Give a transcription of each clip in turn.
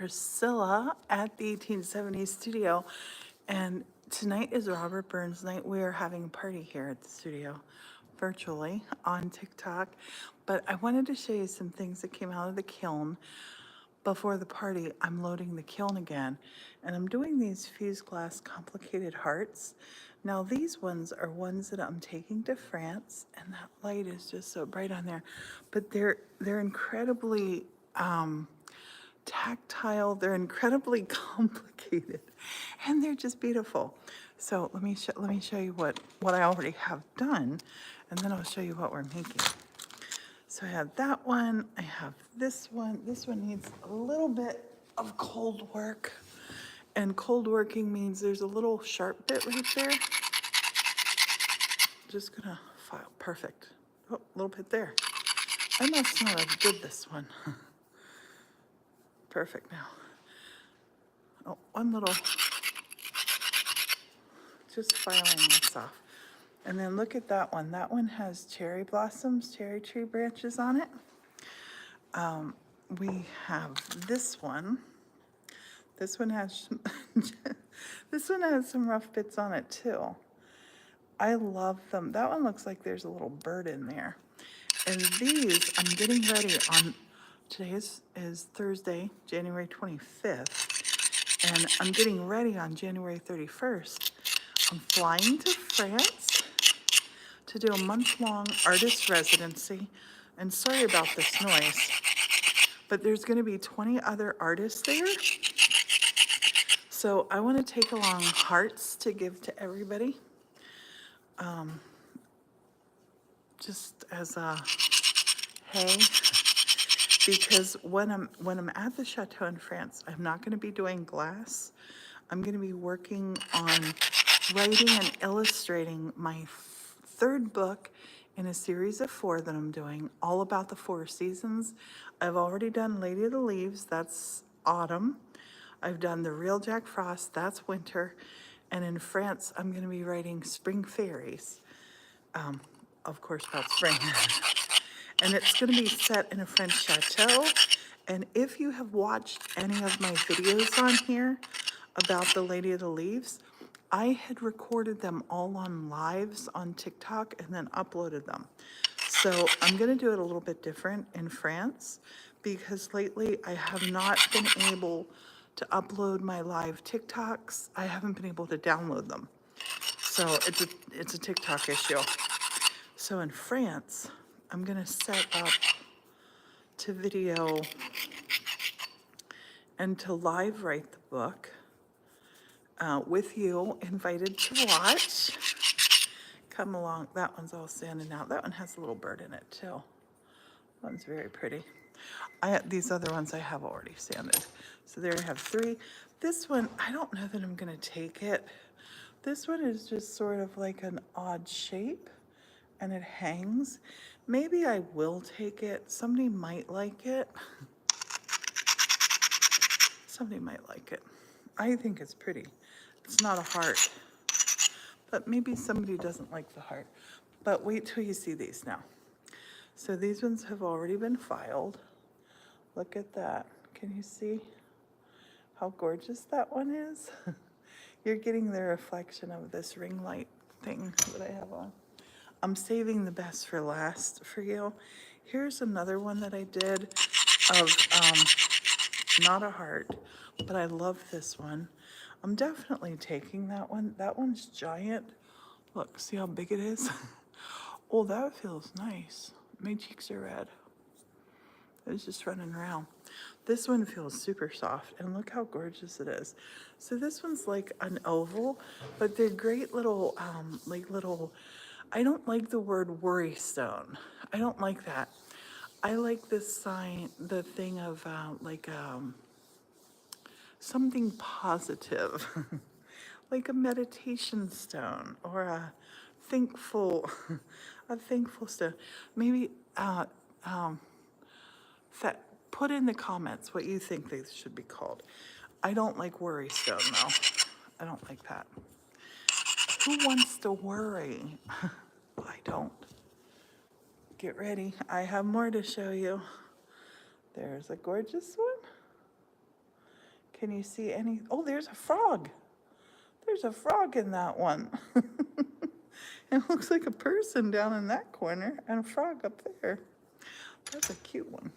Priscilla at the 1870 Studio, and tonight is Robert Burns night. We are having a party here at the studio, virtually on TikTok. But I wanted to show you some things that came out of the kiln. Before the party, I'm loading the kiln again, and I'm doing these fused glass complicated hearts. Now these ones are ones that I'm taking to France, and that light is just so bright on there. But they're incredibly tactile. They're incredibly complicated, and they're just beautiful. So let me show you what I already have done, and then I'll show you what we're making. So I have that one. I have this one. This one needs a little bit of cold work, and cold working means there's a little sharp bit right there. Just gonna file. Perfect. Oh, a little bit there. I must not have did this one. Perfect now. Oh, one little, just filing this off. And then look at that one. That one has cherry blossoms, cherry tree branches on it. We have this one. This one has this one has some rough bits on it too. I love them. That one looks like there's a little bird in there. And these, I'm getting ready on, today is Thursday, January 25th. And I'm getting ready on January 31st. I'm flying to France to do a month-long artist residency. And sorry about this noise, but there's gonna be 20 other artists there. So I wanna take along hearts to give to everybody. Just as a hey, because when I'm at the chateau in France, I'm not gonna be doing glass. I'm gonna be working on writing and illustrating my third book in a series of 4 that I'm doing, all about the 4 seasons. I've already done Lady of the Leaves, that's autumn. I've done The Real Jack Frost, that's winter. And in France, I'm gonna be writing Spring Fairies. Of course, about spring. And it's gonna be set in a French chateau. And if you have watched any of my videos on here about the Lady of the Leaves, I had recorded them all on lives on TikTok and then uploaded them. So I'm gonna do it a little bit different in France because lately I have not been able to upload my live TikToks. I haven't been able to download them. So it's a TikTok issue. So in France, I'm gonna set up to video and to live write the book with you, invited to watch. Come along. That one's all sanded out. That one has a little bird in it too. That one's very pretty. These other ones I have already sanded. So there I have 3. This one, I don't know that I'm gonna take it. This one is just sort of like an odd shape and it hangs. Maybe I will take it. Somebody might like it. Somebody might like it. I think it's pretty. It's not a heart, but maybe somebody doesn't like the heart. But wait till you see these now. So these ones have already been filed. Look at that. Can you see how gorgeous that one is? You're getting the reflection of this ring light thing that I have on. I'm saving the best for last for you. Here's another one that I did of not a heart, but I love this one. I'm definitely taking that one. That one's giant. Look, see how big it is? Oh, that feels nice. My cheeks are red. I was just running around. This one feels super soft, and look how gorgeous it is. So this one's like an oval, but they're great little, I don't like the word worry stone. I don't like that. I like this sign, the thing of something positive, like a meditation stone or a thankful, a thankful stone. Maybe put in the comments what you think they should be called. I don't like worry stone though. I don't like that. Who wants to worry? I don't. Get ready. I have more to show you. There's a gorgeous one. Can you see any? Oh, there's a frog. There's a frog in that one. It looks like a person down in that corner and a frog up there. That's a cute one.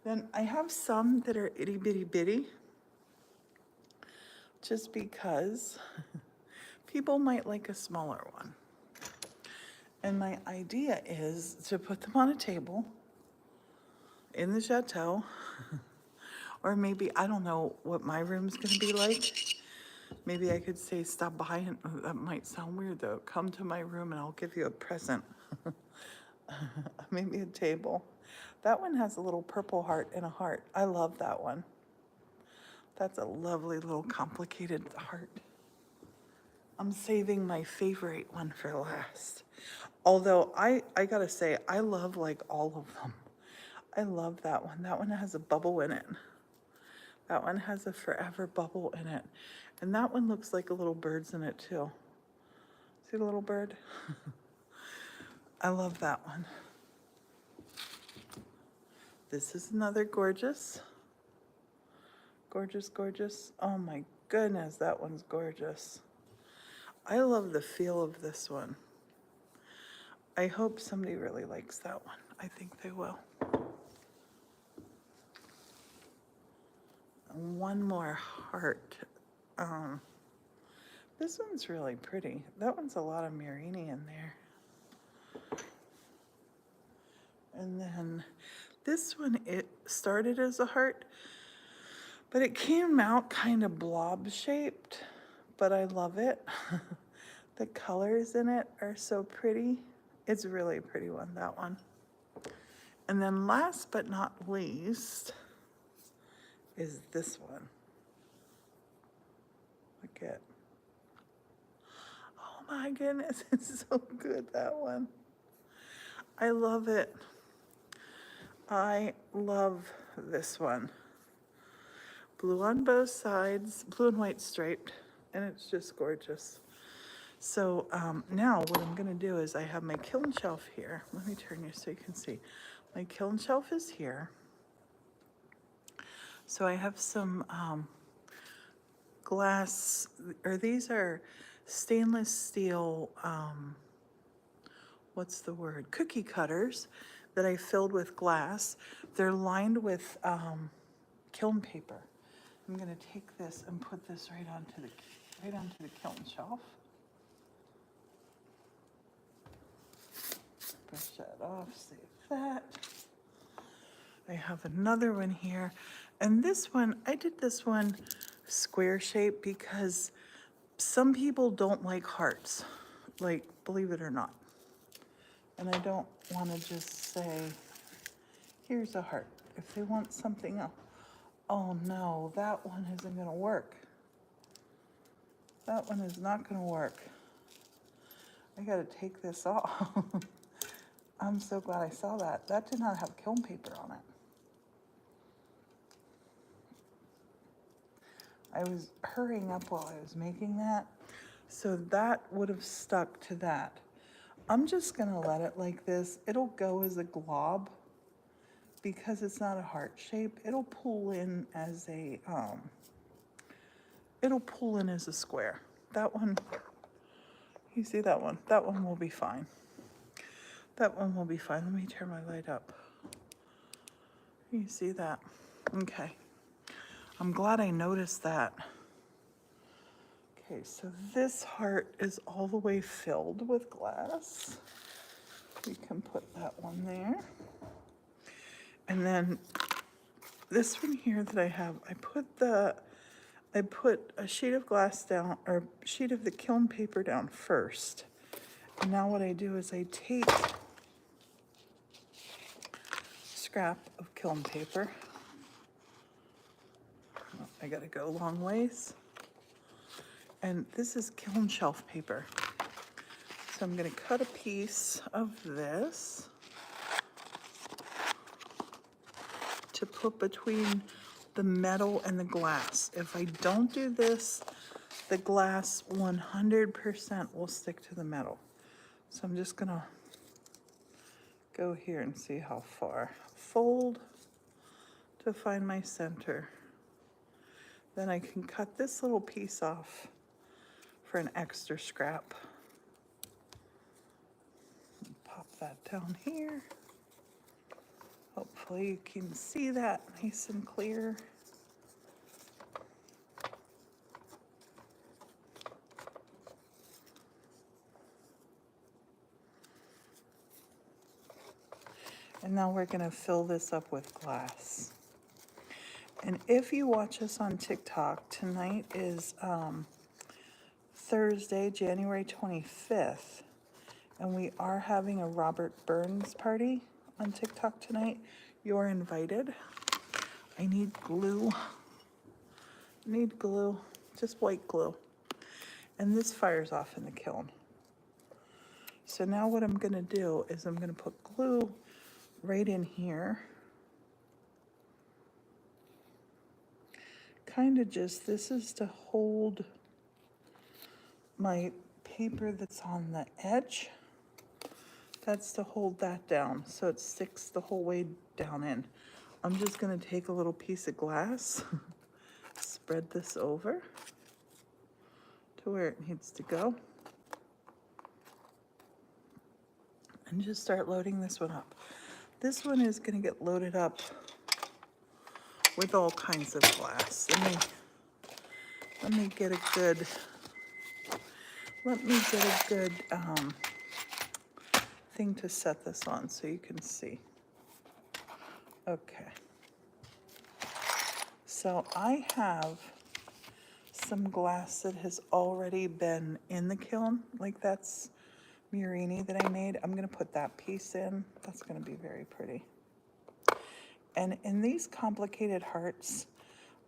Then I have some that are itty bitty bitty, just because people might like a smaller one. And my idea is to put them on a table in the chateau, or maybe, I don't know what my room's gonna be like. Maybe I could say, stop by, and that might sound weird though. Come to my room and I'll give you a present. Maybe a table. That one has a little purple heart and a heart. I love that one. That's a lovely little complicated heart. I'm saving my favorite one for last. Although I gotta say, I love like all of them. I love that one. That one has a bubble in it. That one has a forever bubble in it. And that one looks like a little bird's in it too. See the little bird? I love that one. This is another gorgeous. Gorgeous, gorgeous. Oh my goodness, that one's gorgeous. I love the feel of this one. I hope somebody really likes that one. I think they will. And one more heart. This one's really pretty. That one's a lot of Marini in there. And then this one, it started as a heart, but it came out kind of blob shaped, but I love it. The colors in it are so pretty. It's a really pretty one, that one. And then last but not least is this one. Look at, oh my goodness, it's so good, that one. I love it. I love this one. Blue on both sides, blue and white striped, and it's just gorgeous. So now what I'm gonna do is I have my kiln shelf here. Let me turn you so you can see. My kiln shelf is here. So I have some glass, or these are stainless steel, what's the word? Cookie cutters that I filled with glass. They're lined with kiln paper. I'm gonna take this and put this right onto the kiln shelf. Brush that off, save that. I have another one here. And this one, I did this one square shape because some people don't like hearts, like, believe it or not. And I don't want to just say, here's a heart. If they want something else, oh no, that one isn't gonna work. That one is not gonna work. I gotta take this off. I'm so glad I saw that. That did not have kiln paper on it. I was hurrying up while I was making that, so that would have stuck to that. I'm just gonna let it like this. It'll go as a glob because it's not a heart shape. It'll pull in as a square. That one, you see that one? That one will be fine. That one will be fine. Let me turn my light up. You see that? Okay. I'm glad I noticed that. Okay, so this heart is all the way filled with glass. We can put that one there. And then this one here that I have, I put a sheet of glass down, or sheet of the kiln paper down first. And now what I do is I take scrap of kiln paper. I gotta go a long ways. And this is kiln shelf paper. So I'm gonna cut a piece of this to put between the metal and the glass. If I don't do this, the glass 100% will stick to the metal. So I'm just gonna go here and see how far. Fold to find my center. then I can cut this little piece off for an extra scrap. Pop that down here. Hopefully you can see that nice and clear. And now we're going to fill this up with glass. And if you watch us on TikTok, tonight is Thursday, January 25th. And we are having a Robert Burns party on TikTok tonight. You're invited. I need glue. Just white glue. And this fires off in the kiln. So now what I'm going to do is I'm going to put glue right in here. Kind of just, this is to hold my paper that's on the edge. That's to hold that down so it sticks the whole way down in. I'm just going to take a little piece of glass, spread this over to where it needs to go, and just start loading this one up. This one is going to get loaded up with all kinds of glass. Let me get a good thing to set this on so you can see. Okay. So I have some glass that has already been in the kiln, like that's Murini that I made. I'm going to put that piece in. That's going to be very pretty. And in these complicated hearts,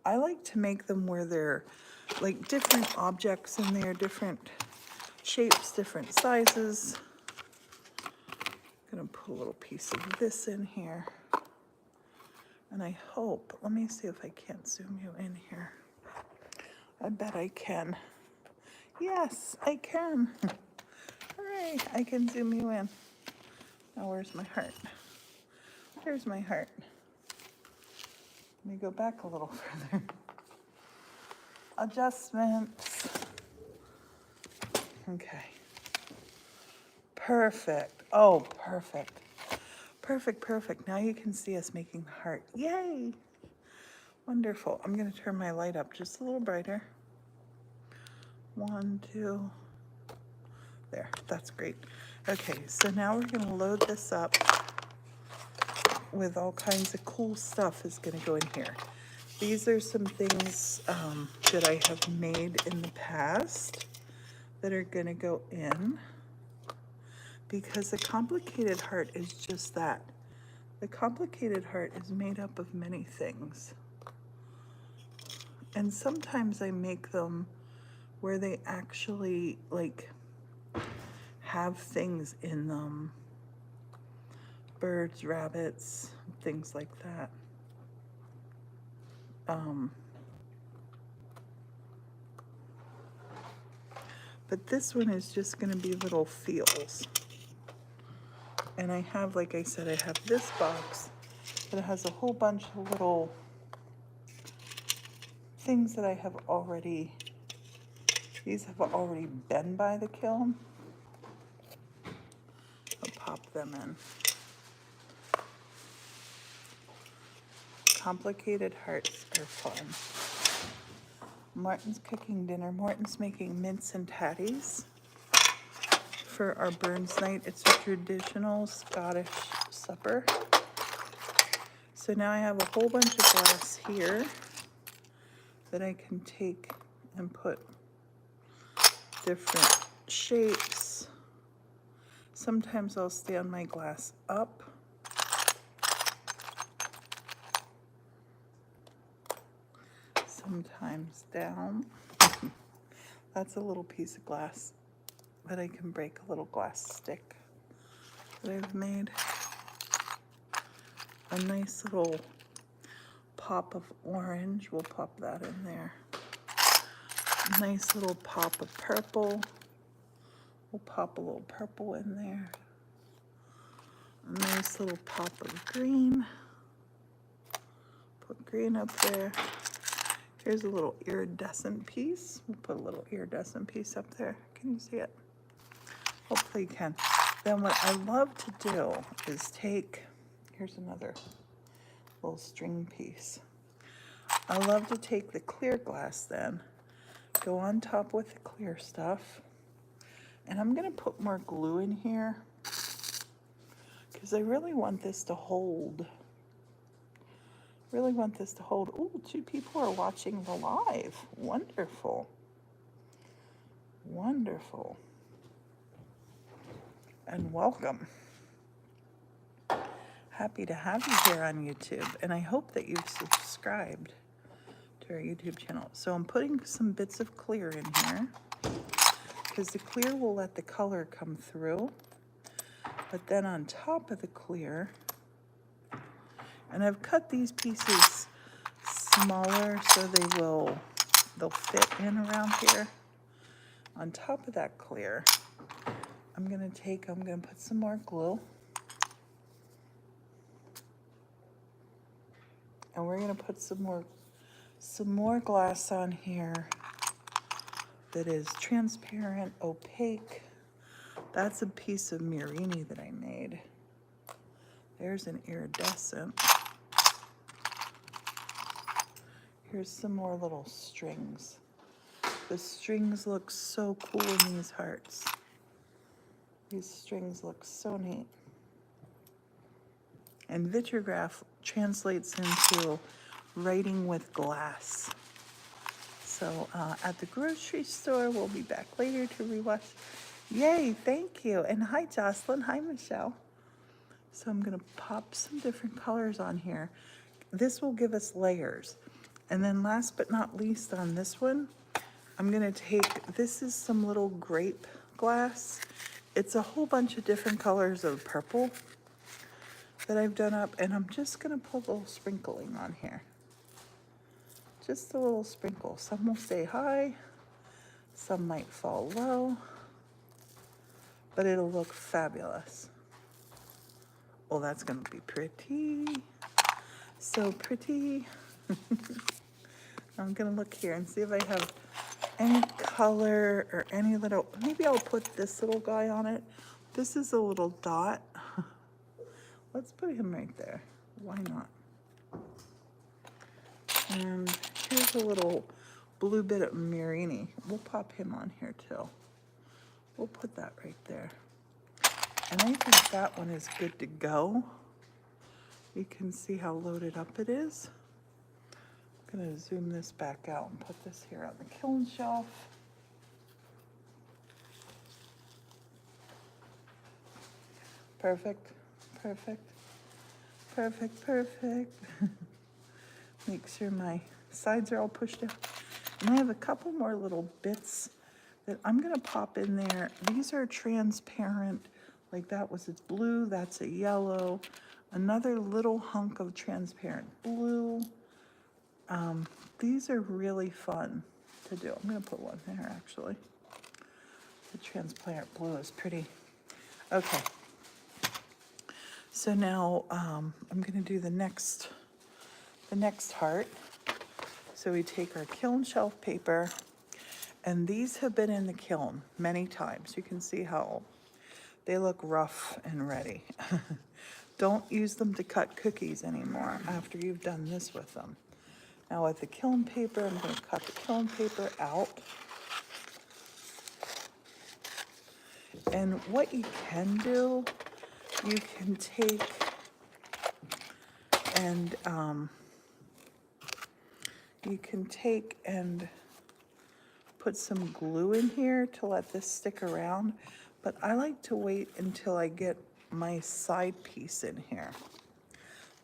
I like to make them where they're like different objects in there, different shapes, different sizes. I'm going to put a little piece of this in here. And I hope, let me see if I can't zoom you in here. I bet I can. Yes, I can. Hooray, I can zoom you in. Now where's my heart? Here's my heart. Let me go back a little further. Adjustments. Okay. Perfect. Oh, perfect. Perfect. Now you can see us making the heart. Yay! Wonderful. I'm going to turn my light up just a little brighter. 1, 2. There. That's great. Okay, so now we're going to load this up with all kinds of cool stuff is going to go in here. These are some things that I have made in the past that are going to go in, because the complicated heart is just that. The complicated heart is made up of many things. And sometimes I make them where they actually like have things in them. Birds, rabbits, things like that. But this one is just going to be little feels. And I have, like I said, I have this box that has a whole bunch of little things that I have already, these have already been by the kiln. I'll pop them in. Complicated hearts are fun. Morton's cooking dinner. Morton's making mince and tatties for our Burns night. It's a traditional Scottish supper. So now I have a whole bunch of glass here that I can take and put different shapes. Sometimes I'll stand my glass up. Sometimes down. That's a little piece of glass that I can break, a little glass stick that I've made. A nice little pop of orange, we'll pop that in there. A nice little pop of purple. We'll pop a little purple in there. A nice little pop of green. Put green up there. Here's a little iridescent piece. We'll put a little iridescent piece up there. Can you see it? Hopefully you can. Then what I love to do is take, here's another little string piece. I love to take the clear glass then, go on top with the clear stuff, and I'm gonna put more glue in here because I really want this to hold. Really want this to hold. Ooh, 2 people are watching the live. Wonderful. Wonderful. And welcome. Happy to have you here on YouTube, and I hope that you've subscribed to our YouTube channel. So I'm putting some bits of clear in here because the clear will let the color come through. But then on top of the clear, and I've cut these pieces smaller so they'll fit in around here. On top of that clear, I'm gonna put some more glue. And we're gonna put some more glass on here that is transparent, opaque. That's a piece of Mirini that I made. There's an iridescent. Here's some more little strings. The strings look so cool in these hearts. These strings look so neat. And vitrograph translates into writing with glass. So at the grocery store, we'll be back later to rewatch. Yay, thank you. And hi, Jocelyn. Hi, Michelle. So I'm gonna pop some different colors on here. This will give us layers. And then last but not least on this one, I'm gonna take, this is some little grape glass. It's a whole bunch of different colors of purple that I've done up, and I'm just gonna put a little sprinkling on here. Just a little sprinkle. Some will stay high, some might fall low, but it'll look fabulous. Oh, that's gonna be pretty. So pretty. I'm gonna look here and see if I have any color or any little, maybe I'll put this little guy on it. This is a little dot. Let's put him right there. Why not? And here's a little blue bit of Mirini. We'll pop him on here too. We'll put that right there. And I think that one is good to go. You can see how loaded up it is. I'm gonna zoom this back out and put this here on the kiln shelf. Perfect, perfect, perfect, perfect. Make sure my sides are all pushed out. And I have a couple more little bits that I'm gonna pop in there. These are transparent, like that was its blue, that's a yellow. Another little hunk of transparent blue. These are really fun to do. I'm gonna put one there actually. The transparent blue is pretty. Okay. So now I'm gonna do the next heart. So we take our kiln shelf paper, and these have been in the kiln many times. You can see how they look rough and ready. Don't use them to cut cookies anymore after you've done this with them. Now with the kiln paper, I'm going to cut the kiln paper out. And what you can do, you can take and put some glue in here to let this stick around. But I like to wait until I get my side piece in here.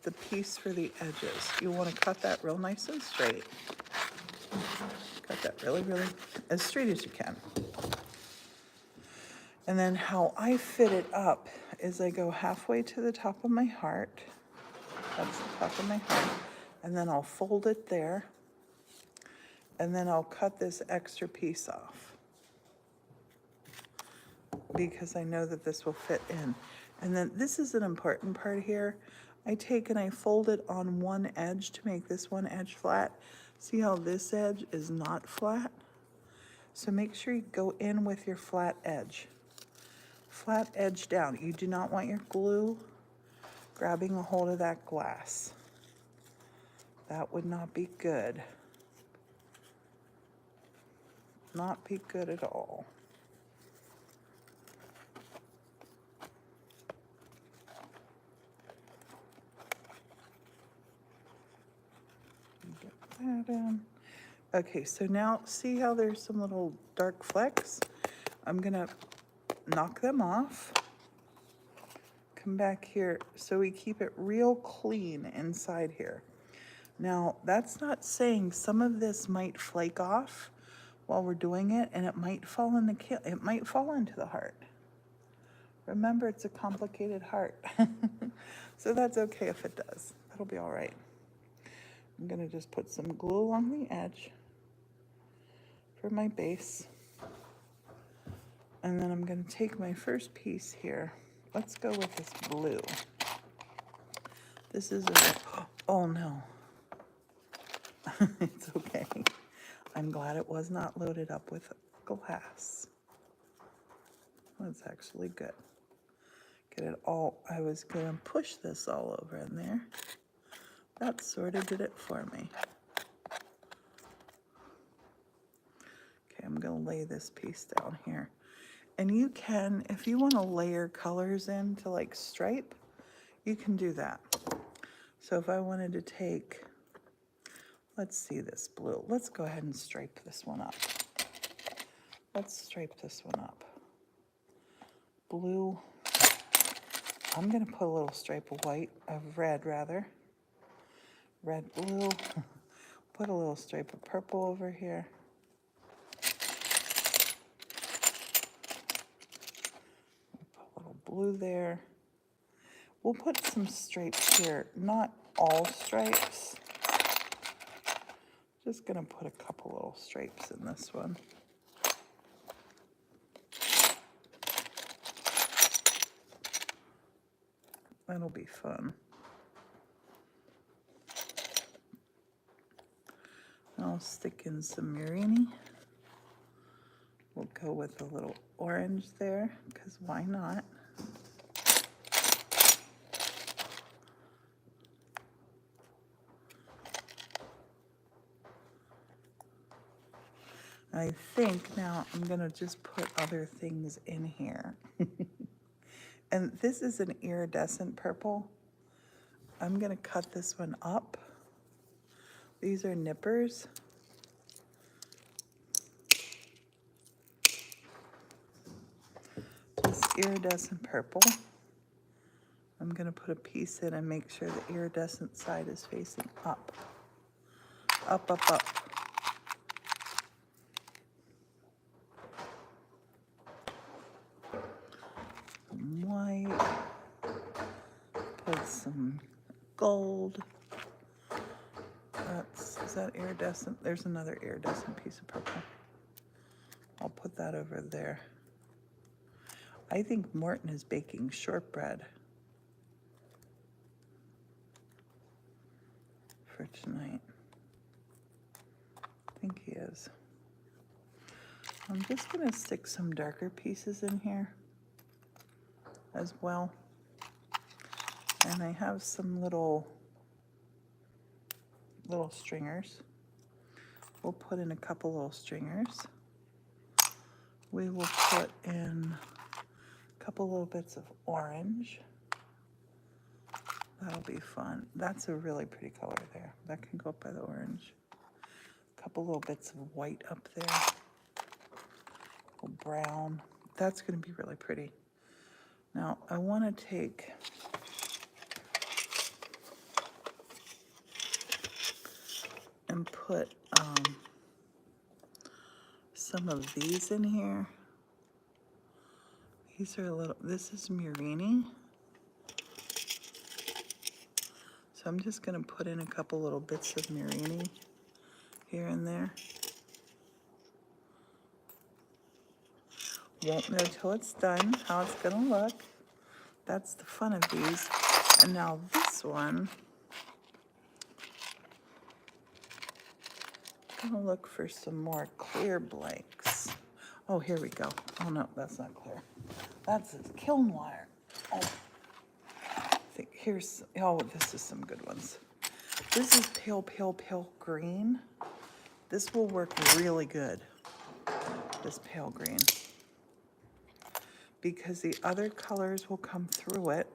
The piece for the edges. You want to cut that real nice and straight. Cut that really, really as straight as you can. And then how I fit it up is I go halfway to the top of my heart. That's the top of my heart. And then I'll fold it there. And then I'll cut this extra piece off, because I know that this will fit in. And then this is an important part here. I take and I fold it on one edge to make this one edge flat. See how this edge is not flat? So make sure you go in with your flat edge. Flat edge down. You do not want your glue grabbing a hold of that glass. That would not be good. Not be good at all. Get that in. Okay, so now see how there's some little dark flecks? I'm gonna knock them off. Come back here so we keep it real clean inside here. Now, that's not saying some of this might flake off while we're doing it, and it might fall in it might fall into the heart. Remember, it's a complicated heart. So that's okay if it does. That'll be all right. I'm gonna just put some glue along the edge for my base. And then I'm gonna take my first piece here. Let's go with this blue. This is oh no. It's okay. I'm glad it was not loaded up with glass. That's actually good. Get it all, I was gonna push this all over in there. That sort of did it for me. Okay, I'm gonna lay this piece down here. And you can, if you wanna layer colors into like stripe, you can do that. So if I wanted to take, let's see this blue. Let's go ahead and stripe this one up. Let's stripe this one up. Blue. I'm gonna put a little stripe of white, of red rather. Red, blue. Put a little stripe of purple over here. Put a little blue there. We'll put some stripes here, not all stripes. Just gonna put a couple little stripes in this one. That'll be fun. I'll stick in some Murini. We'll go with a little orange there, because why not? I think now I'm gonna just put other things in here. And this is an iridescent purple. I'm gonna cut this one up. These are nippers. This iridescent purple. I'm gonna put a piece in and make sure the iridescent side is facing up. Up, up, up. Some white. Put some gold. Is that iridescent? There's another iridescent piece of purple. I'll put that over there. I think Morton is baking shortbread for tonight. I think he is. I'm just gonna stick some darker pieces in here as well. And I have some little stringers. We'll put in a couple little stringers. We will put in a couple little bits of orange. That'll be fun. That's a really pretty color there. That can go up by the orange. A couple little bits of white up there. A little brown. That's gonna be really pretty. Now I wanna take and put some of these in here. These are a little, this is Murini. So I'm just gonna put in a couple little bits of Murini here and there. Won't know till it's done how it's gonna look. That's the fun of these. And now this one, gonna look for some more clear blanks. Oh, here we go. Oh no, that's not clear. That's kiln wire. Oh, I think here's, oh, this is some good ones. This is pale, pale, pale green. This will work really good, this pale green, because the other colors will come through it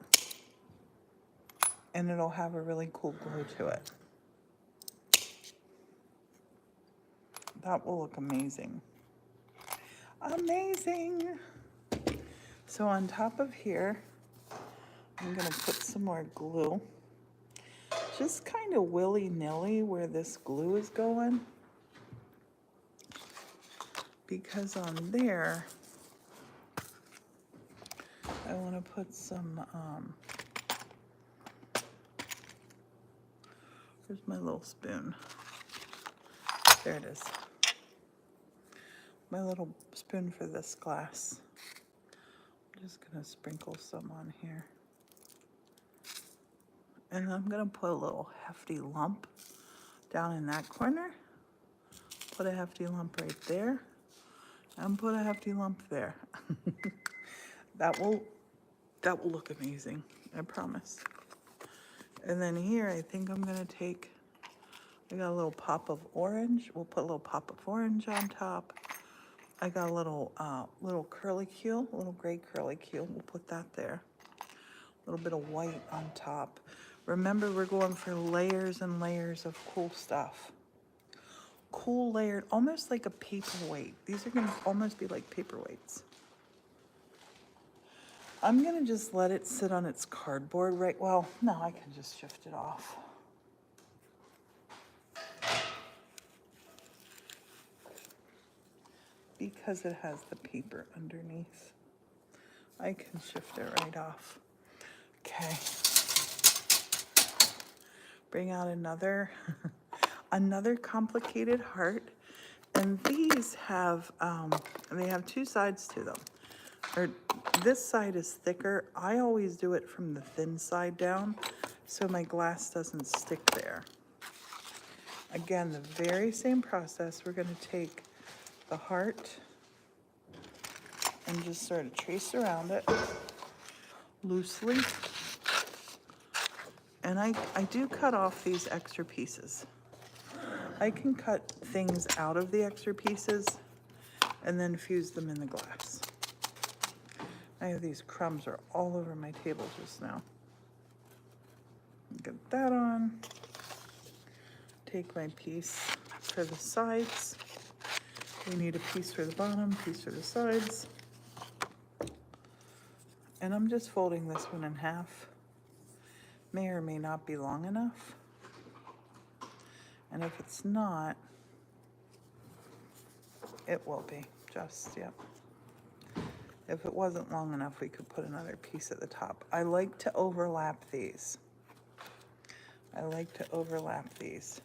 and it'll have a really cool glow to it. That will look amazing. Amazing. So on top of here, I'm gonna put some more glue. Just kind of willy-nilly where this glue is going. Because on there, I wanna put some, where's my little spoon? There it is. My little spoon for this glass. I'm just gonna sprinkle some on here. And I'm gonna put a little hefty lump down in that corner. Put a hefty lump right there. And put a hefty lump there. That will look amazing, I promise. And then here, I think I'm gonna take, I got a little pop of orange. We'll put a little pop of orange on top. I got a little curlicue, a little gray curlicue. We'll put that there. A little bit of white on top. Remember, we're going for layers and layers of cool stuff. Cool layered, almost like a paperweight. These are gonna almost be like paperweights. I'm gonna just let it sit on its cardboard right, well, no, I can just shift it off. Because it has the paper underneath. I can shift it right off. Okay. Bring out another, another complicated heart. And these have, they have two sides to them. Or this side is thicker. I always do it from the thin side down so my glass doesn't stick there. Again, the very same process. We're gonna take the heart and just sort of trace around it loosely. And I do cut off these extra pieces. I can cut things out of the extra pieces and then fuse them in the glass. I have these crumbs are all over my table just now. Get that on. Take my piece for the sides. We need a piece for the bottom, piece for the sides. And I'm just folding this one in half. May or may not be long enough. And if it's not, it will be, just, yep. If it wasn't long enough, we could put another piece at the top. I like to overlap these. I like to overlap these.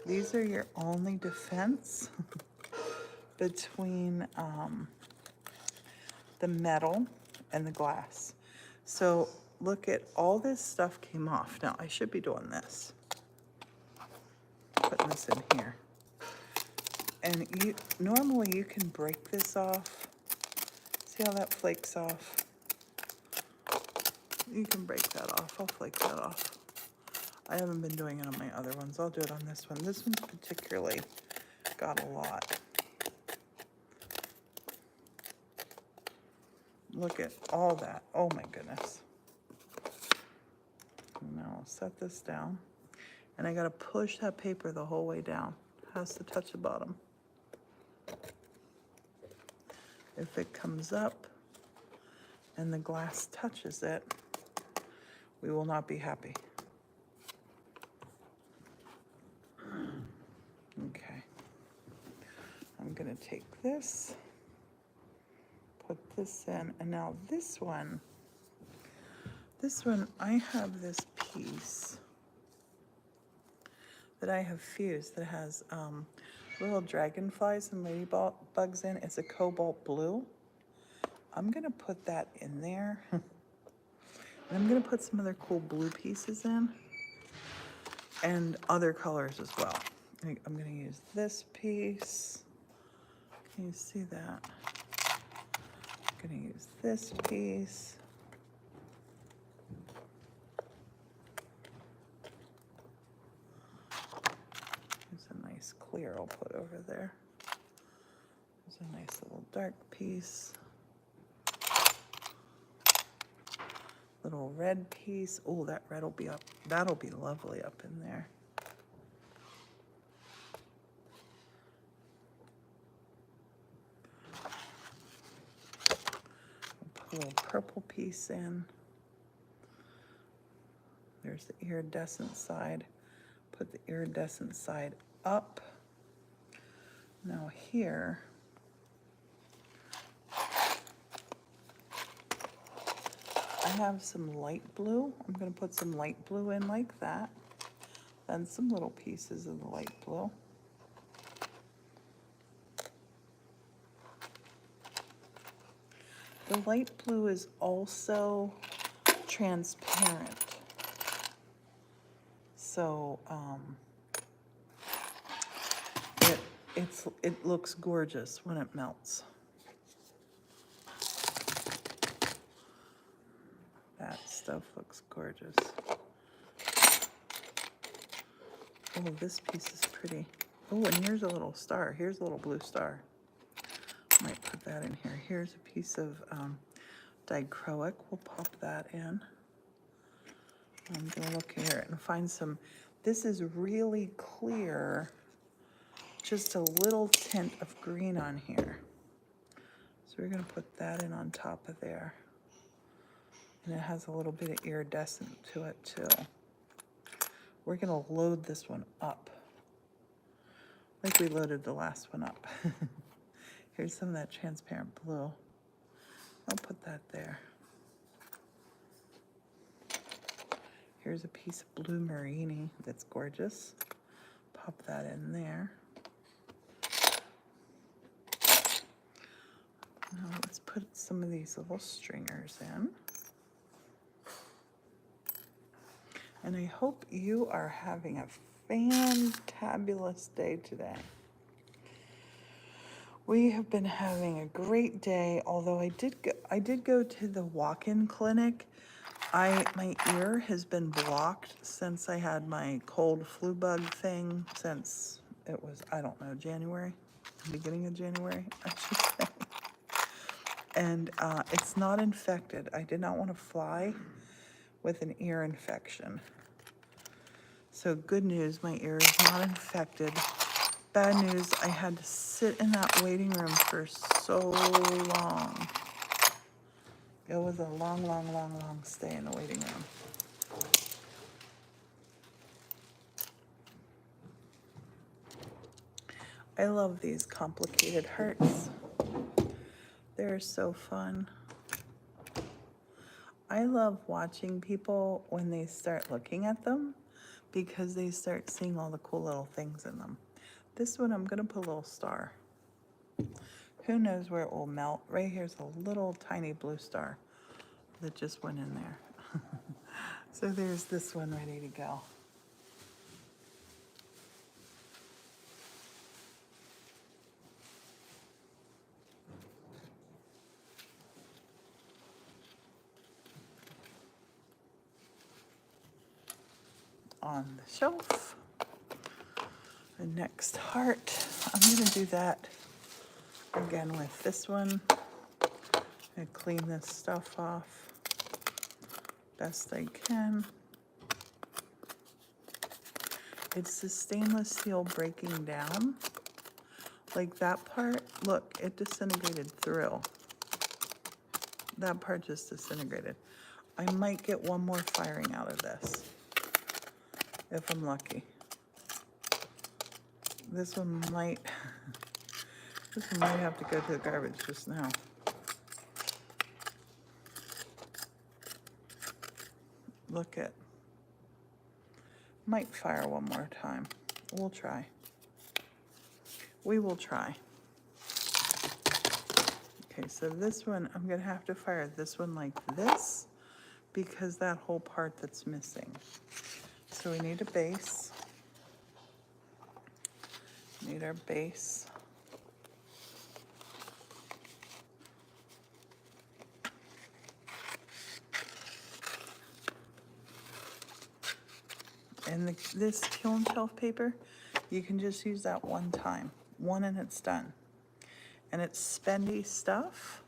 These are your only defense between the metal and the glass. So look at all this stuff came off. Now I should be doing this. Putting this in here. And you normally you can break this off. See how that flakes off? You can break that off. I'll flake that off. I haven't been doing it on my other ones. I'll do it on this one. This one's particularly got a lot. Look at all that. Oh my goodness. Now I'll set this down. And I gotta push that paper the whole way down. It has to touch the bottom. If it comes up and the glass touches it, we will not be happy. Okay. I'm gonna take this, put this in, and now this one, I have this piece that I have fused that has little dragonflies and ladybugs in. It's a cobalt blue. I'm gonna put that in there. And I'm gonna put some other cool blue pieces in and other colors as well. I'm gonna use this piece. Can you see that? I'm gonna use this piece. There's a nice clear I'll put over there. There's a nice little dark piece. Little red piece. Oh, that red will be up. That'll be lovely up in there. Put a little purple piece in. There's the iridescent side. Put the iridescent side up. Now here, I have some light blue. I'm going to put some light blue in like that. Then some little pieces of the light blue. The light blue is also transparent. So it looks gorgeous when it melts. That stuff looks gorgeous. Oh, this piece is pretty. Oh, and here's a little star. Here's a little blue star. Might put that in here. Here's a piece of dichroic. We'll pop that in. I'm gonna look here and find some. This is really clear. Just a little tint of green on here. So we're gonna put that in on top of there. And it has a little bit of iridescent to it too. We're gonna load this one up like we loaded the last one up. Here's some of that transparent blue. I'll put that there. Here's a piece of blue marini that's gorgeous. Pop that in there. Now let's put some of these little stringers in. And I hope you are having a fantabulous day today. We have been having a great day, although I did go to the walk-in clinic. My ear has been blocked since I had my cold flu bug thing since it was, I don't know, January, beginning of January, I should say. And it's not infected. I did not want to fly with an ear infection. So good news, my ear is not infected. Bad news, I had to sit in that waiting room for so long. It was a long, long, long, long stay in the waiting room. I love these complicated hearts. They're so fun. I love watching people when they start looking at them because they start seeing all the cool little things in them. This one, I'm gonna put a little star. Who knows where it will melt? Right here's a little tiny blue star that just went in there. So there's this one ready to go. On the shelf. The next heart, I'm gonna do that again with this one. I clean this stuff off best I can. It's the stainless steel breaking down. Like that part, look, it disintegrated through. That part just disintegrated. I might get one more firing out of this, if I'm lucky. This one might have to go to the garbage just now. Look at, might fire one more time. We'll try. We will try. Okay, so this one, I'm gonna have to fire this one like this because that whole part that's missing. So we need a base. Need our base. And this kiln shelf paper, you can just use that one time, one and it's done. And it's spendy stuff,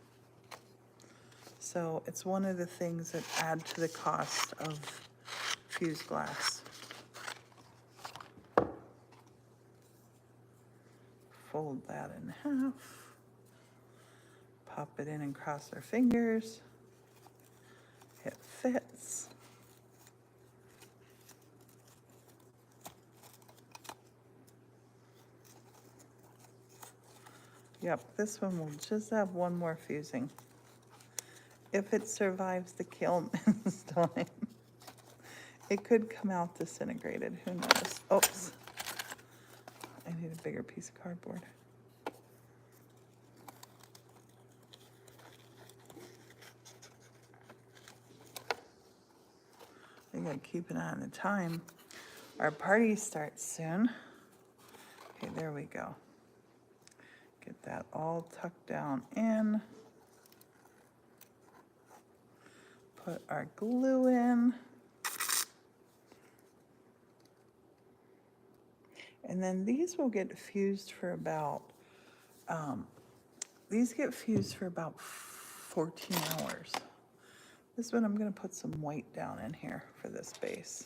so it's one of the things that add to the cost of fused glass. Fold that in half, pop it in and cross our fingers. It fits. Yep, this one will just have one more fusing. If it survives the kiln this time. It could come out disintegrated, who knows? Oops. I need a bigger piece of cardboard. I gotta keep an eye on the time. Our party starts soon. Okay, there we go. Get that all tucked down in. Put our glue in. And then these will get fused for about, these get fused for about 14 hours. This one I'm gonna put some white down in here for this base.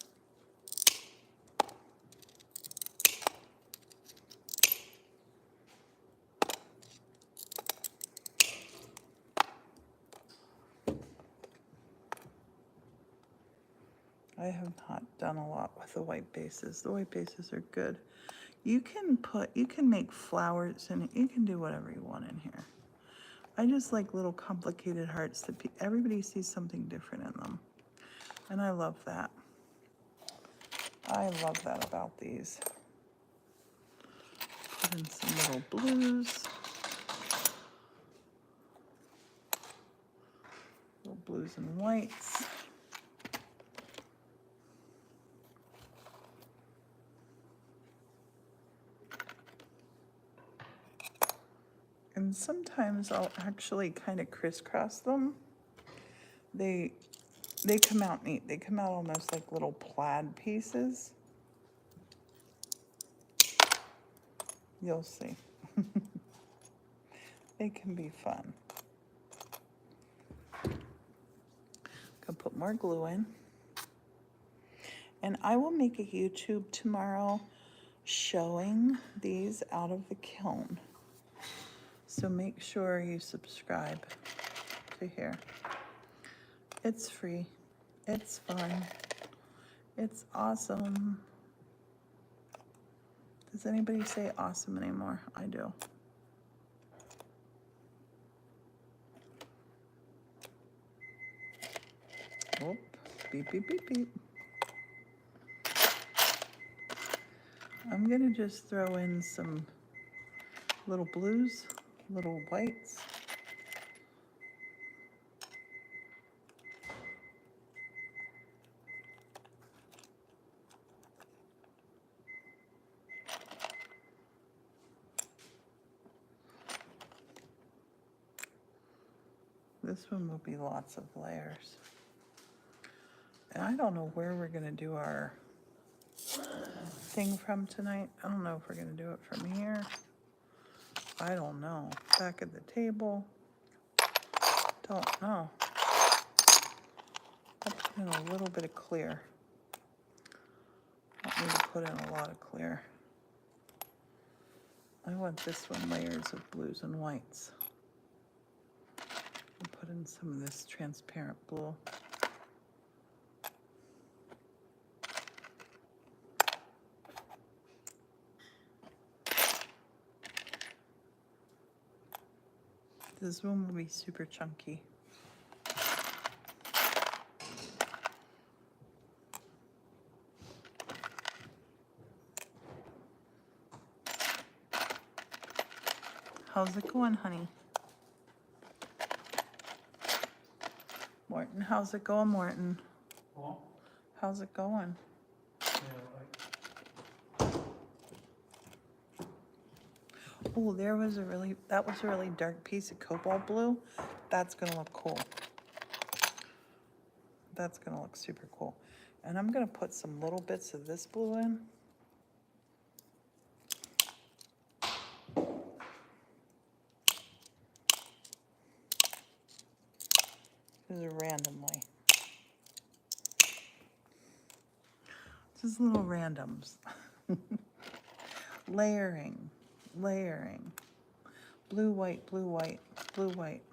I have not done a lot with the white bases. The white bases are good. You can make flowers in it. You can do whatever you want in here. I just like little complicated hearts that everybody sees something different in them. And I love that. I love that about these. Put in some little blues. Little blues and whites. And sometimes I'll actually kind of crisscross them. They come out neat. They come out almost like little plaid pieces. You'll see. They can be fun. Gonna put more glue in. And I will make a YouTube tomorrow showing these out of the kiln. So make sure you subscribe to here. It's free. It's fun. It's awesome. Does anybody say awesome anymore? I do. Whoop. Beep, beep, beep, beep. I'm gonna just throw in some little blues, little whites. This one will be lots of layers. And I don't know where we're gonna do our thing from tonight. I don't know if we're gonna do it from here. I don't know. Back at the table. Don't know. I'll put in a little bit of clear. I don't need to put in a lot of clear. I want this one layers of blues and whites. I'll put in some of this transparent blue. This one will be super chunky. How's it going, honey? Morton, how's it going, Morton? Huh? How's it going? Yeah, Oh, that was a really dark piece of cobalt blue. That's gonna look cool. That's gonna look super cool. And I'm gonna put some little bits of this blue in. Just randomly. Just little randoms. Layering, layering. Blue, white, blue, white, blue, white.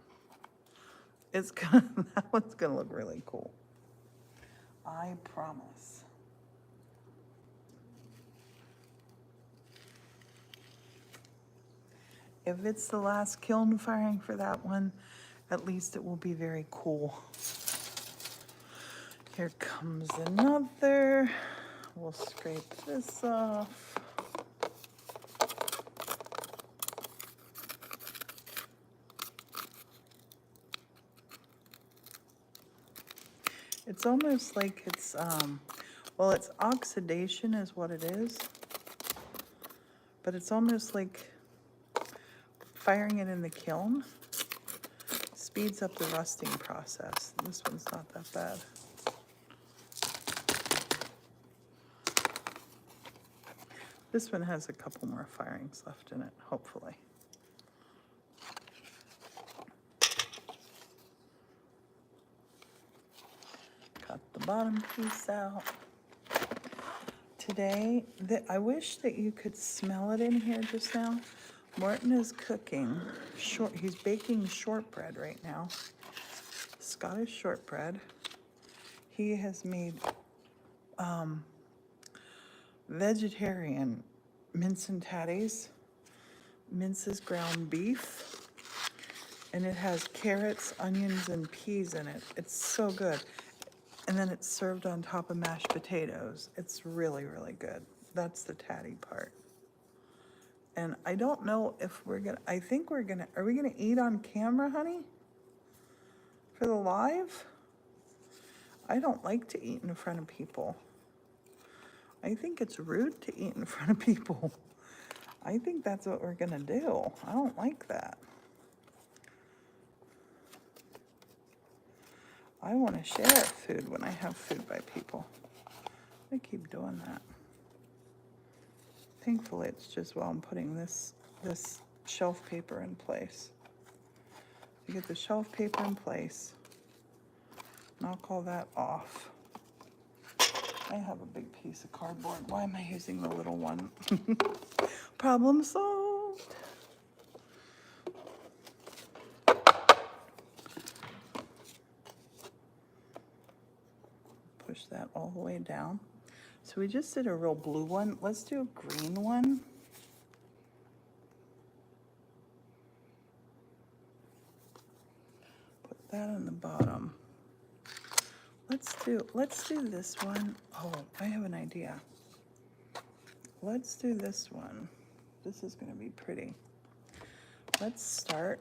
It's gonna, that one's gonna look really cool. I promise. If it's the last kiln firing for that one, at least it will be very cool. Here comes another. We'll scrape this off. It's almost like it's, well, it's oxidation is what it is, but it's almost like firing it in the kiln speeds up the rusting process. This one's not that bad. This one has a couple more firings left in it, hopefully. Cut the bottom piece out. Today, I wish that you could smell it in here just now. Morton is cooking, he's baking shortbread right now. Scottish shortbread. He has made vegetarian mince and tatties. Minces ground beef. And it has carrots, onions, and peas in it. It's so good. And then it's served on top of mashed potatoes. It's really, really good. That's the tatty part. And I don't know if we're gonna, I think we're gonna, are we gonna eat on camera, honey? For the live? I don't like to eat in front of people. I think it's rude to eat in front of people. I think that's what we're gonna do. I don't like that. I want to share food when I have food by people. I keep doing that. Thankfully, it's just while I'm putting this shelf paper in place. You get the shelf paper in place. Knock all that off. I have a big piece of cardboard. Why am I using the little one? Problem solved. Push that all the way down. So we just did a real blue one. Let's do a green one. Put that on the bottom. Let's do this one. Oh, I have an idea. Let's do this one. This is gonna be pretty. Let's start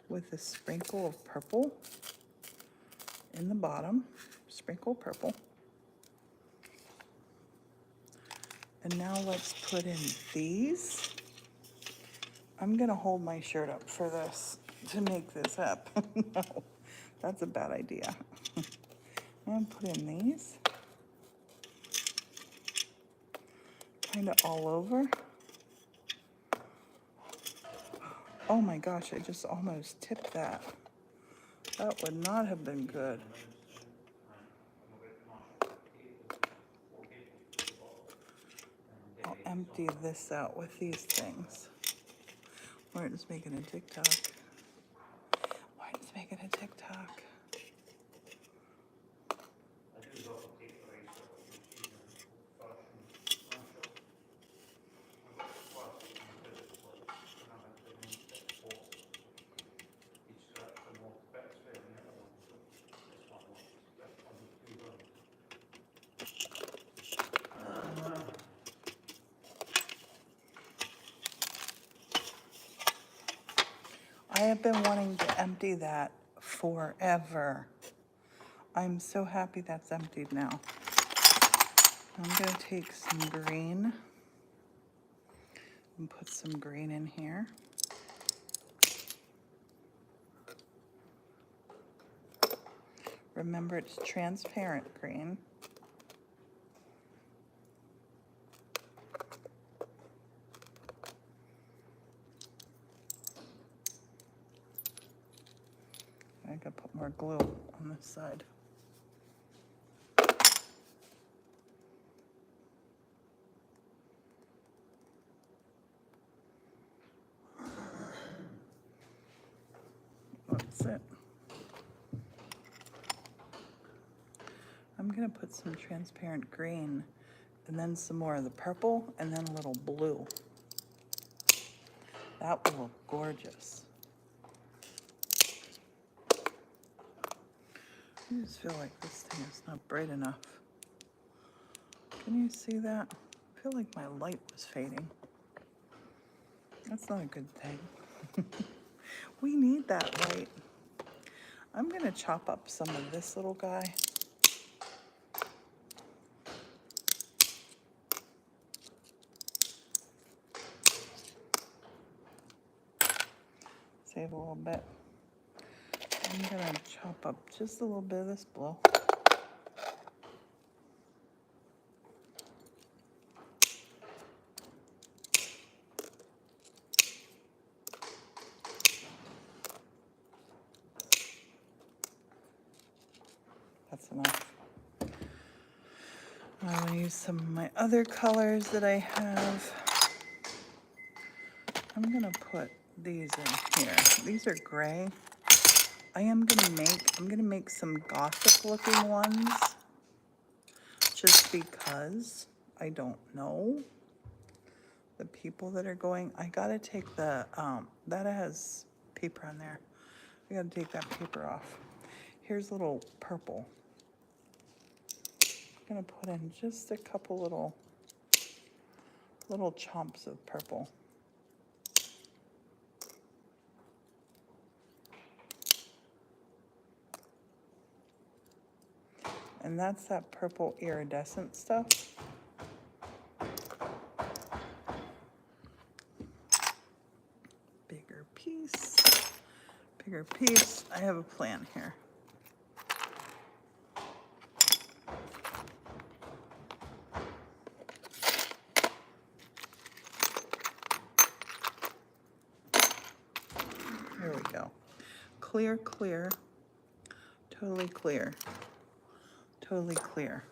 with a sprinkle of purple in the bottom. Sprinkle purple. And now let's put in these. I'm gonna hold my shirt up for this to make this up. No, that's a bad idea. I'm gonna put in these. Kind of all over. Oh my gosh, I just almost tipped that. That would not have been good. I'll empty this out with these things. Martin's making a TikTok. Martin's making a TikTok. I have been wanting to empty that forever. I'm so happy that's emptied now. I'm gonna take some green. And put some green in here. Remember, it's transparent green. I gotta put more glue on this side. That's it. I'm gonna put some transparent green and then some more of the purple and then a little blue. That will look gorgeous. I just feel like this thing is not bright enough. Can you see that? I feel like my light was fading. That's not a good thing. We need that light. I'm gonna chop up some of this little guy. Save a little bit. I'm gonna chop up just a little bit of this blue. That's enough. I want to use some of my other colors that I have. I'm gonna put these in here. These are gray. I'm gonna make some gothic looking ones just because I don't know the people that are going. I gotta take the, that has paper on there. I gotta take that paper off. Here's a little purple. I'm gonna put in just a couple little chomps of purple. And that's that purple iridescent stuff. Bigger piece. Bigger piece. I have a plan here. There we go. Clear, clear. Totally clear. Totally clear.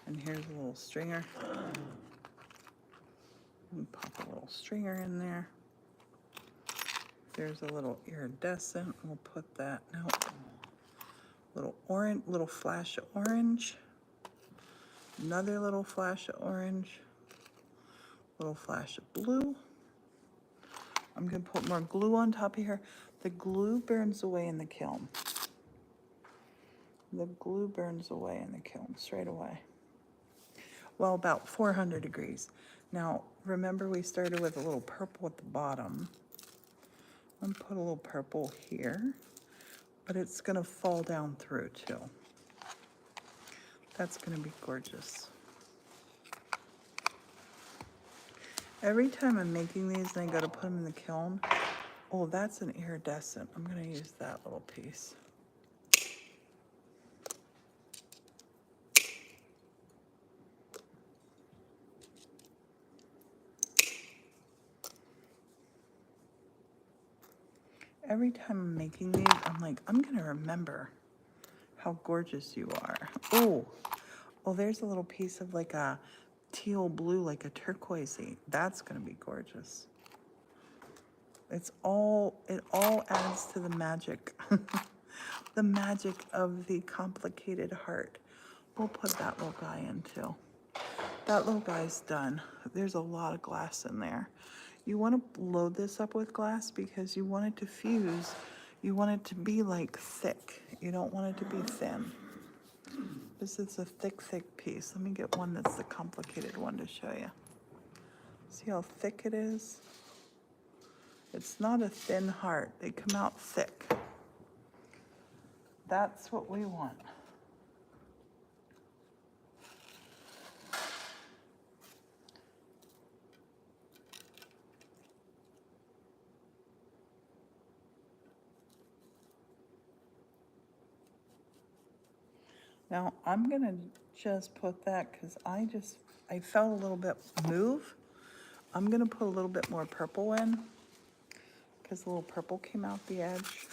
And here's a little stringer. And pop a little stringer in there. There's a little iridescent. We'll put that. No. Little orange, little flash of orange. Another little flash of orange. Little flash of blue. I'm gonna put more glue on top of here. The glue burns away in the kiln. The glue burns away in the kiln straight away. Well, about 400 degrees. Now, remember we started with a little purple at the bottom. I'm gonna put a little purple here, but it's gonna fall down through too. That's gonna be gorgeous. Every time I'm making these and I go to put them in the kiln, oh, that's an iridescent. I'm gonna use that little piece. Every time I'm making these, I'm like, I'm gonna remember how gorgeous you are. Oh, there's a little piece of like a teal blue, like a turquoisey. That's gonna be gorgeous. It all adds to the magic, the magic of the complicated heart. We'll put that little guy in too. That little guy's done. There's a lot of glass in there. You want to load this up with glass because you want it to fuse. You want it to be like thick. You don't want it to be thin. This is a thick, thick piece. Let me get one that's the complicated one to show you. See how thick it is? It's not a thin heart. They come out thick. That's what we want. Now, I'm gonna just put that, because I felt a little bit move. I'm gonna put a little bit more purple in, because a little purple came out the edge.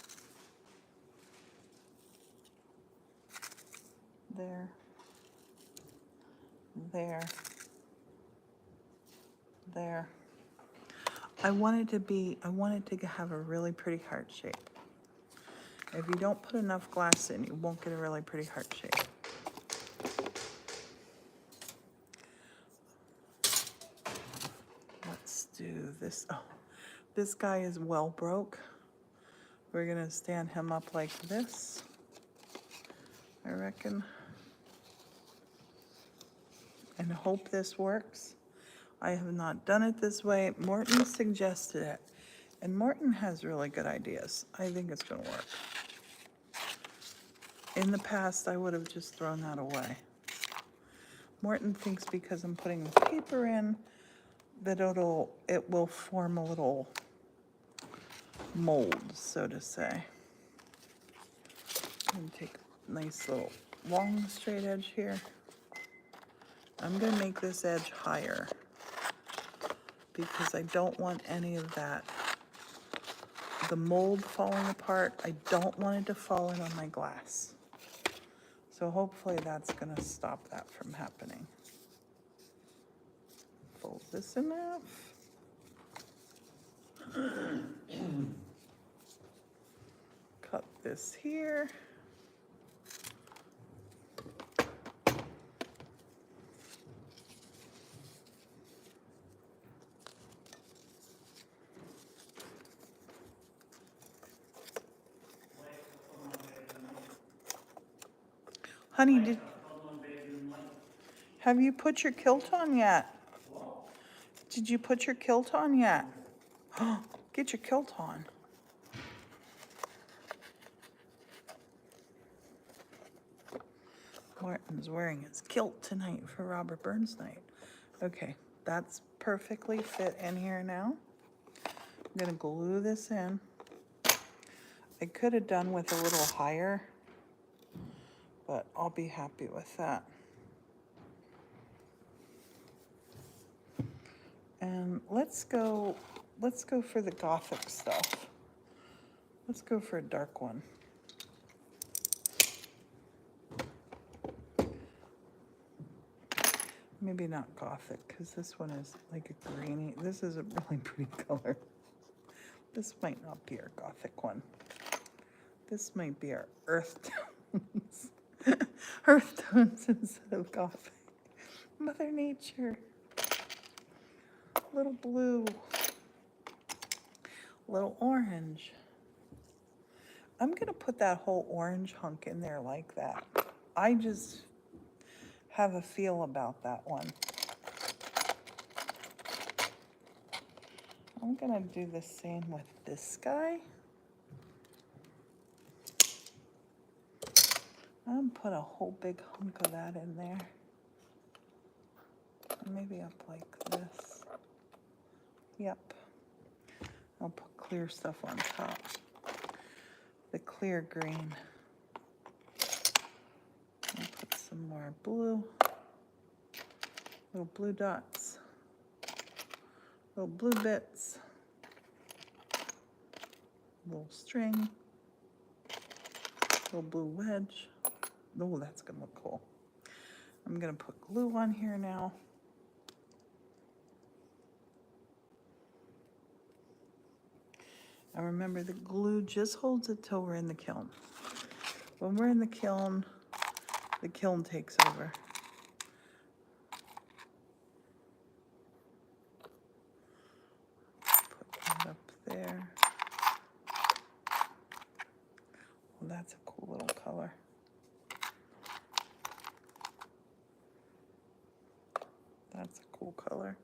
There. There. There. I want it to have a really pretty heart shape. If you don't put enough glass in, you won't get a really pretty heart shape. Let's do this. Oh, this guy is well broke. We're gonna stand him up like this, I reckon, and hope this works. I have not done it this way. Morton suggested it, and Morton has really good ideas. I think it's gonna work. In the past, I would have just thrown that away. Morton thinks because I'm putting the paper in, that it will form a little mold, so to say. I'm gonna take a nice little long straight edge here. I'm gonna make this edge higher because I don't want any of that, the mold falling apart. I don't want it to fall in on my glass. So hopefully that's gonna stop that from happening. Fold this in half. Cut this here. Honey, have you put your kilt on yet? Did you put your kilt on yet? Get your kilt on. Martin's wearing his kilt tonight for Robert Burns night. Okay, that's perfectly fit in here now. I'm gonna glue this in. I could have done with a little higher, but I'll be happy with that. And let's go for the Gothic stuff. Let's go for a dark one. Maybe not Gothic, because this one is like a greeny. This is a really pretty color. This might not be our Gothic one. This might be our earth tones. Earth tones instead of Gothic. Mother Nature. Little blue. Little orange. I'm gonna put that whole orange hunk in there like that. I just have a feel about that one. I'm gonna do the same with this guy. I'm gonna put a whole big hunk of that in there. Maybe up like this. Yep. I'll put clear stuff on top. The clear green. I'll put some more blue. Little blue dots. Little blue bits. Little string. Little blue wedge. Oh, that's gonna look cool. I'm gonna put glue on here now. And remember, the glue just holds it till we're in the kiln. When we're in the kiln takes over. Put that up there. Well, that's a cool little color. That's a cool color.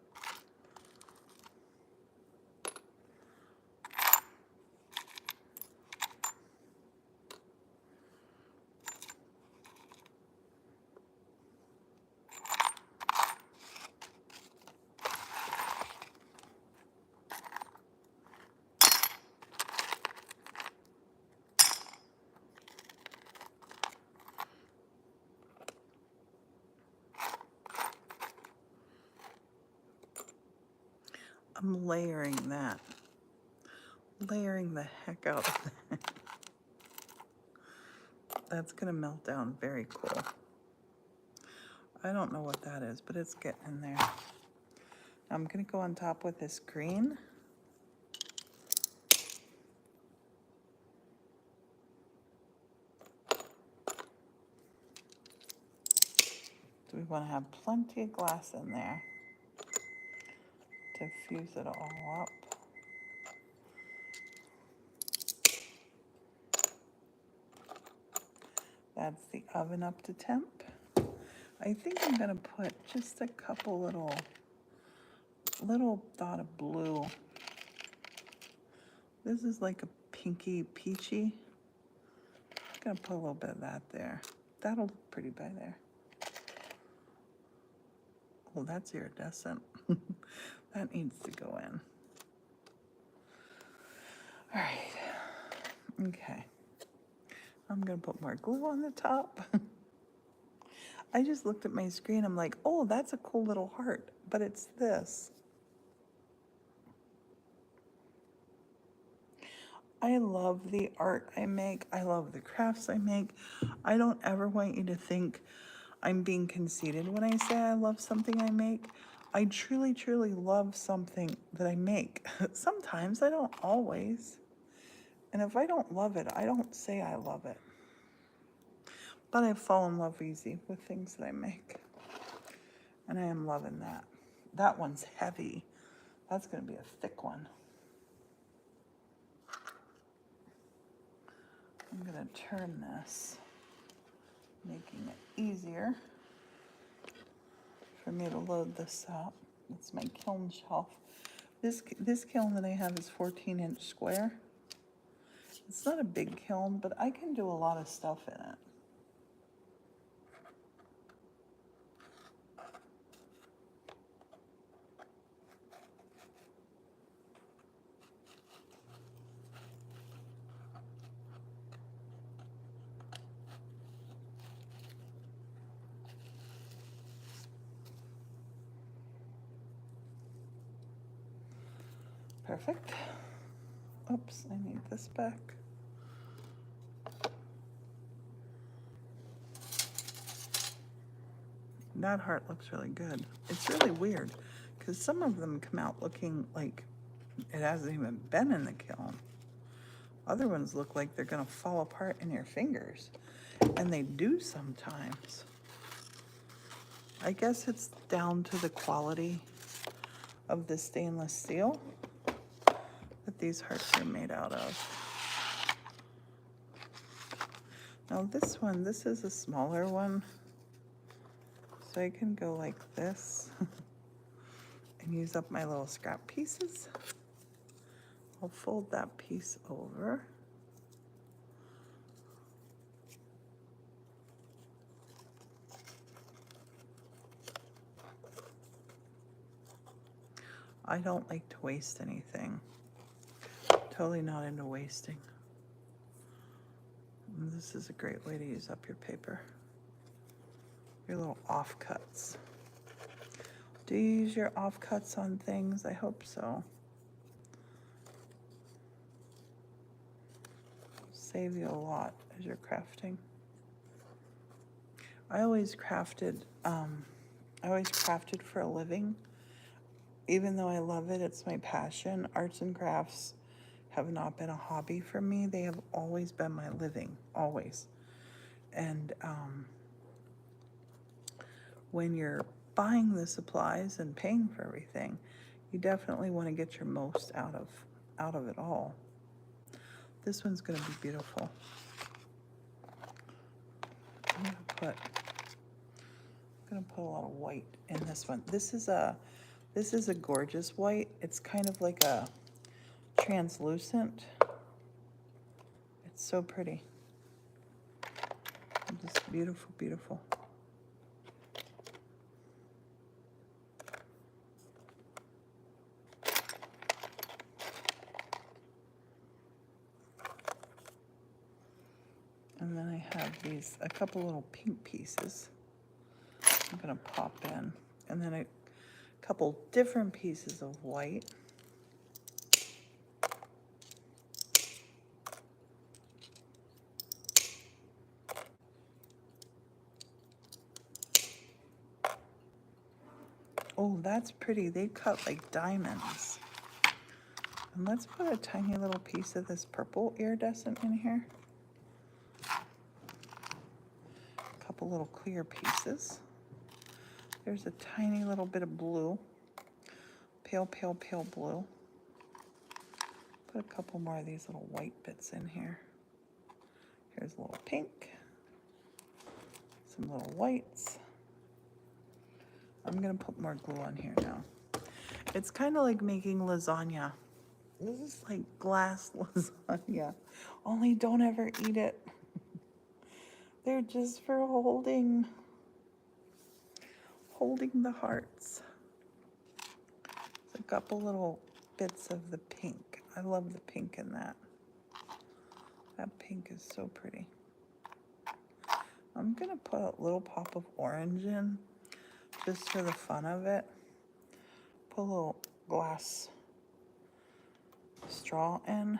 I'm layering that. Layering the heck out of that. That's gonna melt down very cool. I don't know what that is, but it's getting in there. I'm gonna go on top with this green. We want to have plenty of glass in there to fuse it all up. That's the oven up to temp. I think I'm going to put just a couple little dot of blue. This is like a pinky peachy. I'm going to put a little bit of that there. That'll look pretty by there. Oh, that's iridescent. That needs to go in. All right. Okay. I'm going to put more glue on the top. I just looked at my screen. I'm like, oh, that's a cool little heart, but it's this. I love the art I make. I love the crafts I make. I don't ever want you to think I'm being conceited when I say I love something I make. I truly, truly love something that I make. Sometimes, I don't always. And if I don't love it, I don't say I love it. But I fall in love easy with things that I make. And I am loving that. That one's heavy. That's going to be a thick one. I'm going to turn this, making it easier for me to load this up. It's my kiln shelf. This kiln that I have is 14-inch square. It's not a big kiln, but I can do a lot of stuff in it. Perfect. Oops, I need this back. That heart looks really good. It's really weird because some of them come out looking like it hasn't even been in the kiln. Other ones look like they're gonna fall apart in your fingers, and they do sometimes. I guess it's down to the quality of the stainless steel that these hearts are made out of. Now this one, this is a smaller one, so I can go like this and use up my little scrap pieces. I'll fold that piece over. I don't like to waste anything. Totally not into wasting. And this is a great way to use up your paper. Your little offcuts. Do you use your offcuts on things? I hope so. Save you a lot as you're crafting. I always crafted for a living. Even though I love it, it's my passion. Arts and crafts have not been a hobby for me. They have always been my living, always. And when you're buying the supplies and paying for everything, you definitely want to get your most out of it all. This one's going to be beautiful. I'm going to put a lot of white in this one. This is a gorgeous white. It's kind of like a translucent. It's so pretty. Just beautiful, beautiful. And then I have a couple little pink pieces I'm gonna pop in. And then a couple different pieces of white. Oh, that's pretty. They cut like diamonds. And let's put a tiny little piece of this purple iridescent in here. A couple little clear pieces. There's a tiny little bit of blue. Pale, pale, pale blue. Put a couple more of these little white bits in here. Here's a little pink. Some little whites. I'm gonna put more glue on here now. It's kind of like making lasagna. This is like glass lasagna. Only don't ever eat it. They're just for holding the hearts. A couple little bits of the pink. I love the pink in that. That pink is so pretty. I'm gonna put a little pop of orange in, just for the fun of it. Put a little glass straw in,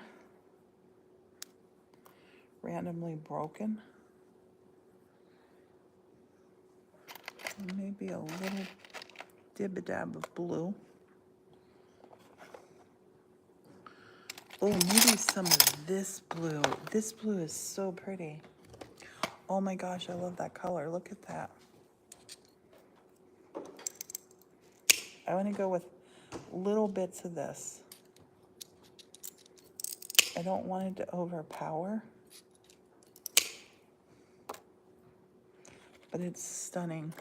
randomly broken. And maybe a little dib-a-dab of blue. Oh, maybe some of this blue. This blue is so pretty. Oh my gosh, I love that color. Look at that. I want to go with little bits of this. I don't want it to overpower. But it's stunning.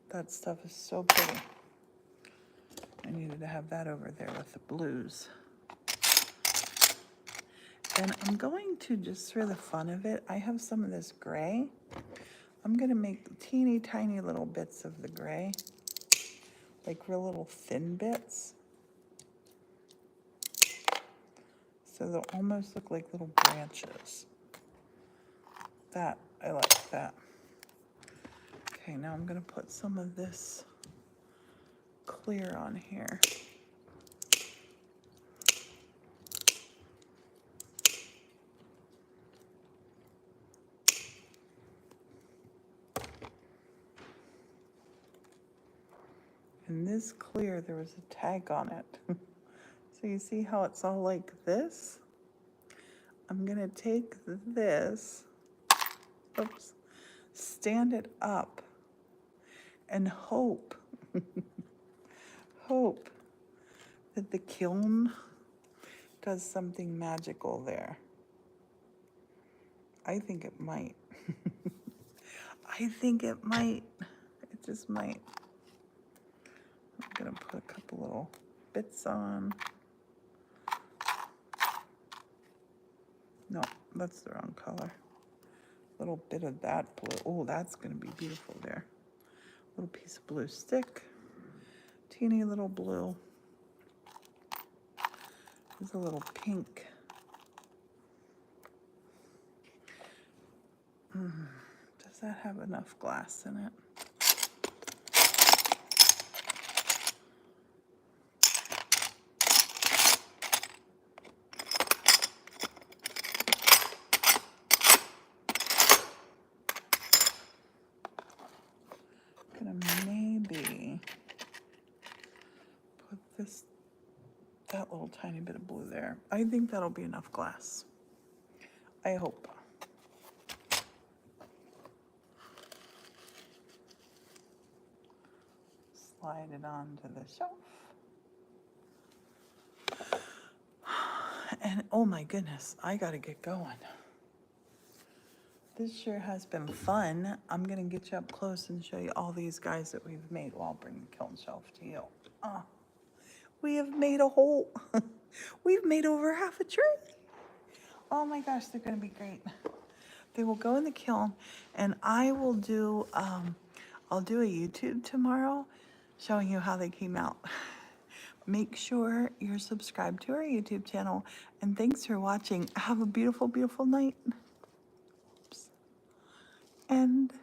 That stuff is so pretty. I needed to have that over there with the blues. And I'm going to, just for the fun of it, I have some of this gray. I'm going to make teeny tiny little bits of the gray. Like real little thin bits. So they'll almost look like little branches. That, I like that. Okay, now I'm going to put some of this clear on here. And this clear, there was a tag on it. So you see how it's all like this? I'm gonna take this, oops, stand it up and hope, hope that the kiln does something magical there. I think it might. I think it might. It just might. I'm gonna put a couple little bits on. No, that's the wrong color. A little bit of that blue. Oh, that's gonna be beautiful there. Little piece of blue stick. Teeny little blue. There's a little pink. Does that have enough glass in it? Gonna maybe put this, that little tiny bit of blue there. I think that'll be enough glass. I hope. Slide it onto the shelf. And oh my goodness, I gotta get going. This sure has been fun. I'm gonna get you up close and show you all these guys that we've made. Well, I'll bring the kiln shelf to you. We have made a whole, we've made over half a tree. Oh my gosh, they're gonna be great. They will go in the kiln, and I will do, I'll do a YouTube tomorrow showing you how they came out. Make sure you're subscribed to our YouTube channel, and thanks for watching. Have a beautiful, beautiful night. Oops. And